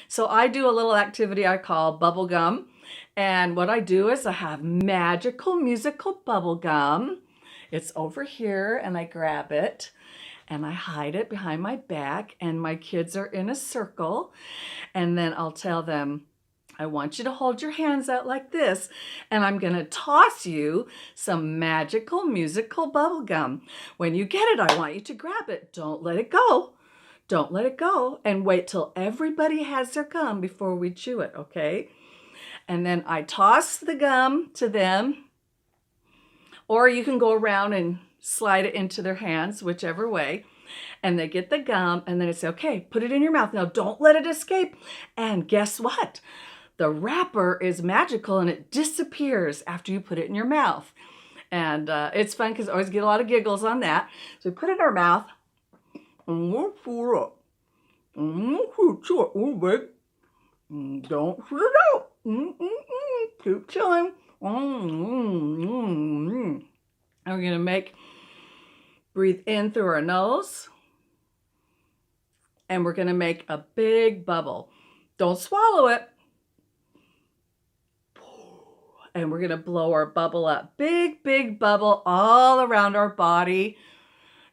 So I do a little activity I call bubble gum. And what I do is I have magical musical bubble gum. It's over here and I grab it and I hide it behind my back and my kids are in a circle. And then I'll tell them, I want you to hold your hands out like this, and I'm going to toss you some magical musical bubble gum. When you get it, I want you to grab it. Don't let it go. Don't let it go. And wait till everybody has their gum before we chew it, okay? And then I toss the gum to them, or you can go around and slide it into their hands, whichever way. And they get the gum, and then I say, okay, put it in your mouth. Now, don't let it escape. And guess what? The wrapper is magical and it disappears after you put it in your mouth. And it's fun because I always get a lot of giggles on that. So we put it in our mouth. Don't spit it out. Keep chewing. And we're going to breathe in through our nose. And we're going to make a big bubble. Don't swallow it. And we're going to blow our bubble up. Big, big bubble all around our body.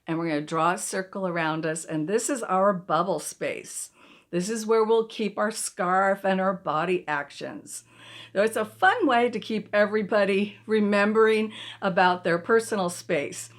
And we're going to draw a circle around us. And this is our bubble space. This is where we'll keep our scarf and our body actions. So it's a fun way to keep everybody remembering about their personal space.